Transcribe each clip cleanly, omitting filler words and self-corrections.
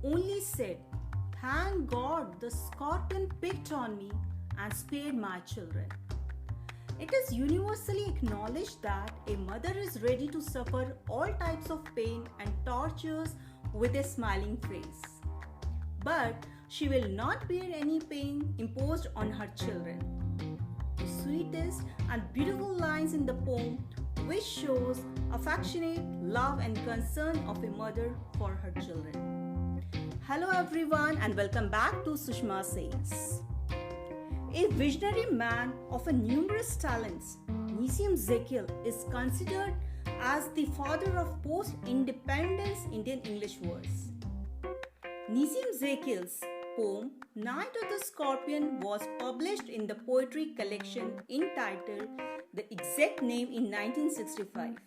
only said, "Thank God the scorpion picked on me and spared my children." It is universally acknowledged that a mother is ready to suffer all types of pain and tortures with a smiling face. But she will not bear any pain imposed on her children. The sweetest and beautiful lines in the poem, which shows affectionate love and concern of a mother for her children. Hello everyone and welcome back to Sushma Says. A visionary man of numerous talents, Nissim Zekiel is considered as the father of post-independence Indian English verse. Nissim Zekiel's poem Night of the Scorpion was published in the poetry collection entitled The Exact Name in 1965.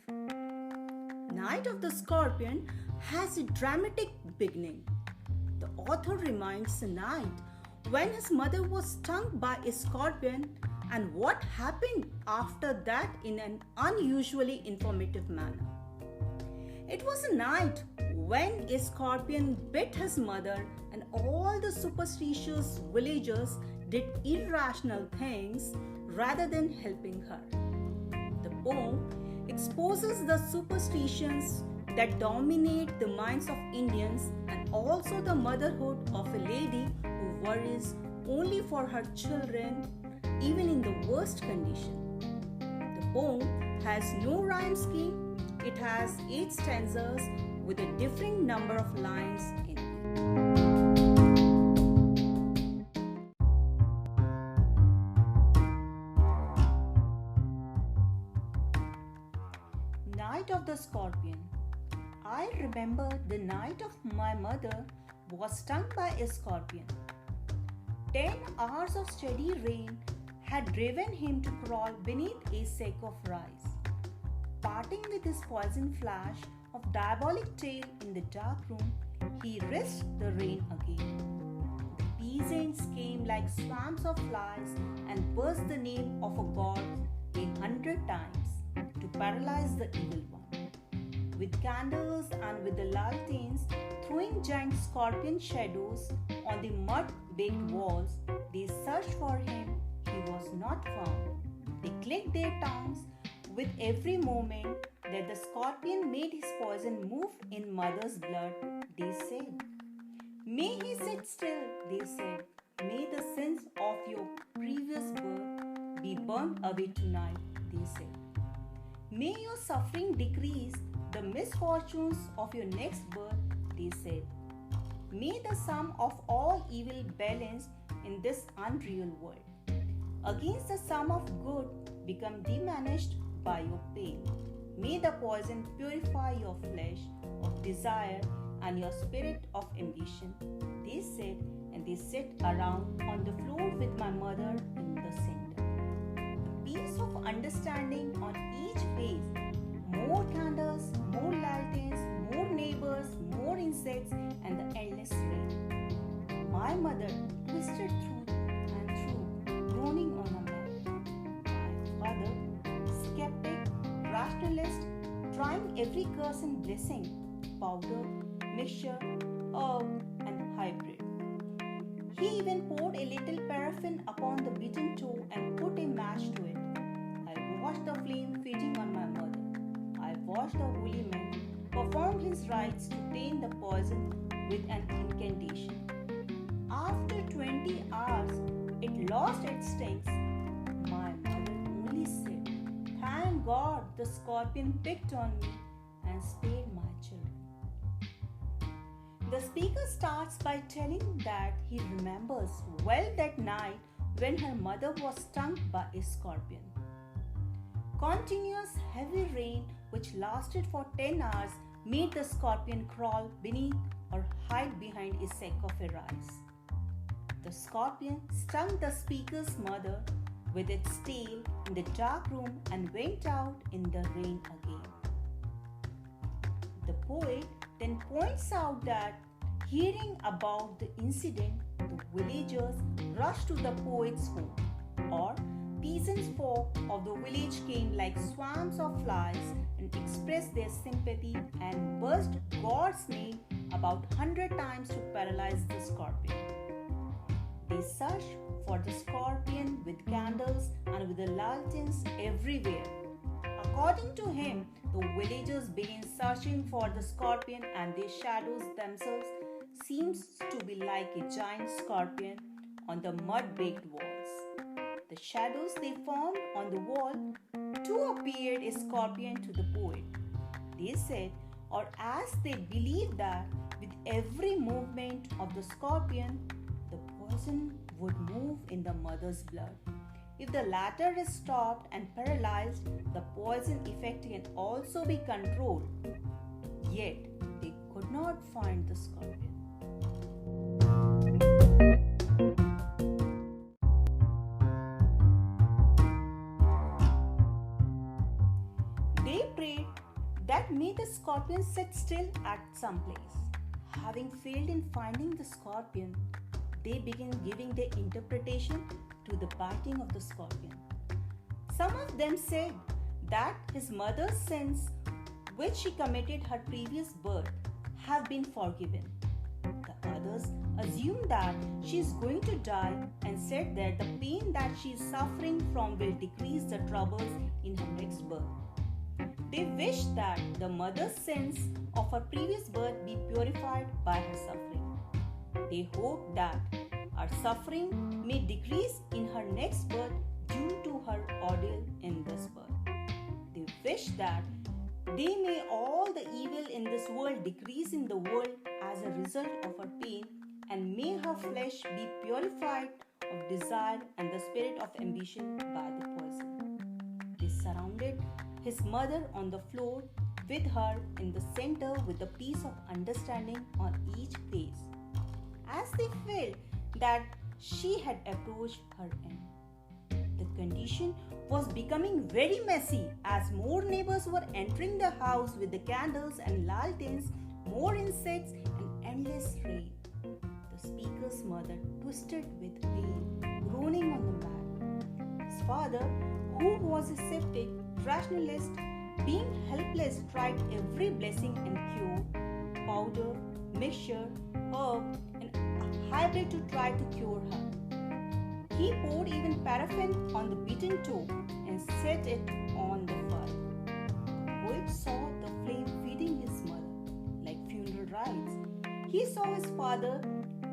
Night of the Scorpion has a dramatic beginning. The author reminds the night when his mother was stung by a scorpion and what happened after that in an unusually informative manner. It was a night when a scorpion bit his mother and all the superstitious villagers did irrational things rather than helping her. The poem exposes the superstitions that dominate the minds of Indians and also the motherhood of a lady who worries only for her children even in the worst condition. The poem has no rhyme scheme. It has 8 stanzas with a differing number of lines in it. Night of the Scorpion. I remember the night of my mother was stung by a scorpion. 10 hours of steady rain had driven him to crawl beneath a sack of rice. Parting with his poison flash of diabolic tail in the dark room, he risked the rain again. The peasants came like swarms of flies and buzzed the name of a god 100 times to paralyze the evil one. With candles and with the lanterns throwing giant scorpion shadows on the mud-baked walls, they searched for him. He was not found. They clicked their tongues with every moment that the scorpion made his poison move in mother's blood. They said, "May he sit still," they said. "May the sins of your previous birth be burned away tonight," they said. "May your suffering decrease the misfortunes of your next birth," they said. "May the sum of all evil balance in this unreal world against the sum of good become diminished by your pain. May the poison purify your flesh of desire and your spirit of ambition," they said, and they sat around on the floor with my mother in the center. The piece of understanding on each face, more candles, more lanterns, more neighbors, more insects, and the endless rain. My mother twisted through and through, groaning on a mat. My father, skeptic, rationalist, trying every curse and blessing, powder, mixture, herb, and hybrid. He even poured a little paraffin upon the beaten toe and put a match to it. I watched the flame feeding on my mother. I watched the holy man perform his rites to taint the poison with an incantation. After 20 hours, it lost its stings. My mother only said, "Thank God the scorpion picked on me and spared my children." The speaker starts by telling that he remembers well that night when her mother was stung by a scorpion. Continuous heavy rain, which lasted for 10 hours, made the scorpion crawl beneath or hide behind a sack of rice. The scorpion stung the speaker's mother with its tail in the dark room and went out in the rain again. The poet then points out that, hearing about the incident, the villagers rushed to the poet's home, or peasants folk of the village came like swarms of flies and and express their sympathy and burst God's name about 100 times to paralyze the scorpion. They search for the scorpion with candles and with the lanterns everywhere. According to him, the villagers begin searching for the scorpion, and their shadows themselves seems to be like a giant scorpion on the mud-baked walls. The shadows they formed on the wall too appeared a scorpion to the poet. They said, or as they believed, that with every movement of the scorpion, the poison would move in the mother's blood. If the latter is stopped and paralyzed, the poison effect can also be controlled. Yet, they could not find the scorpion. They prayed that may the scorpion sit still at some place. Having failed in finding the scorpion, they began giving their interpretation to the biting of the scorpion. Some of them said that his mother's sins, which she committed her previous birth, have been forgiven. The others assumed that she is going to die and said that the pain that she is suffering from will decrease the troubles in her next birth. They wished that the mother's sins of her previous birth be purified by her suffering. They hoped that her suffering may decrease in her next birth due to her ordeal in this birth. They wish that they may all the evil in this world decrease in the world as a result of her pain, and may her flesh be purified of desire and the spirit of ambition by the poison. They surrounded his mother on the floor, with her in the center, with a piece of understanding on each face, as they felt that she had approached her end. The condition was becoming very messy as more neighbors were entering the house with the candles and lanterns, more insects, and endless rain. The speaker's mother twisted with pain, groaning on the mat. His father, who was a sceptic rationalist, being helpless, tried every blessing and cure, powder, mixture, herb, and a hybrid to try to cure her. He poured even paraffin on the beaten toe and set it on the fire. The poet saw the flame feeding his mother like funeral rites. He saw his father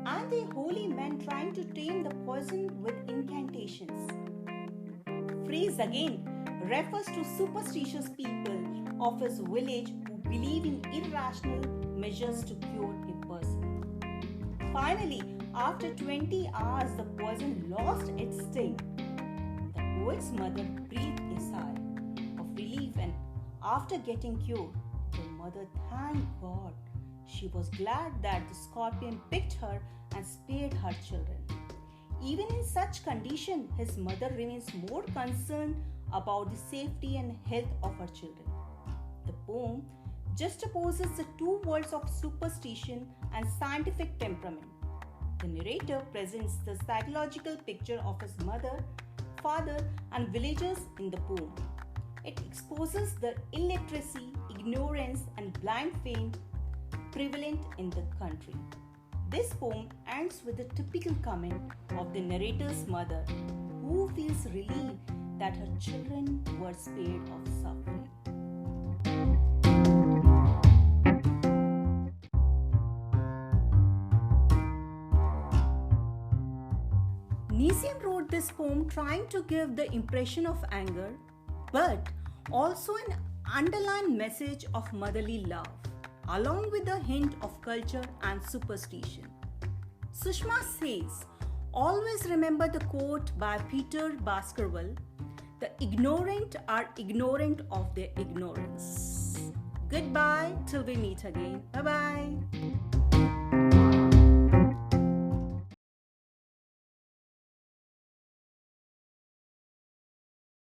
and the holy men trying to tame the poison with incantations. Phrase again refers to superstitious people of his village who believe in irrational measures to cure a person. Finally, after 20 hours, the poison lost its sting. The poet's mother breathed a sigh of relief, and after getting cured, the mother thanked God. She was glad that the scorpion picked her and spared her children. Even in such condition, his mother remains more concerned about the safety and health of her children. The poem juxtaposes the two worlds of superstition and scientific temperament. The narrator presents the psychological picture of his mother, father, and villagers in the poem. It exposes the illiteracy, ignorance, and blind faith prevalent in the country. This poem ends with a typical comment of the narrator's mother, who feels relieved that her children were spared of suffering. Nizam wrote this poem trying to give the impression of anger, but also an underlying message of motherly love, along with a hint of culture and superstition. Sushma says, always remember the quote by Peter Baskerville, "The ignorant are ignorant of their ignorance." Goodbye till we meet again. Bye-bye.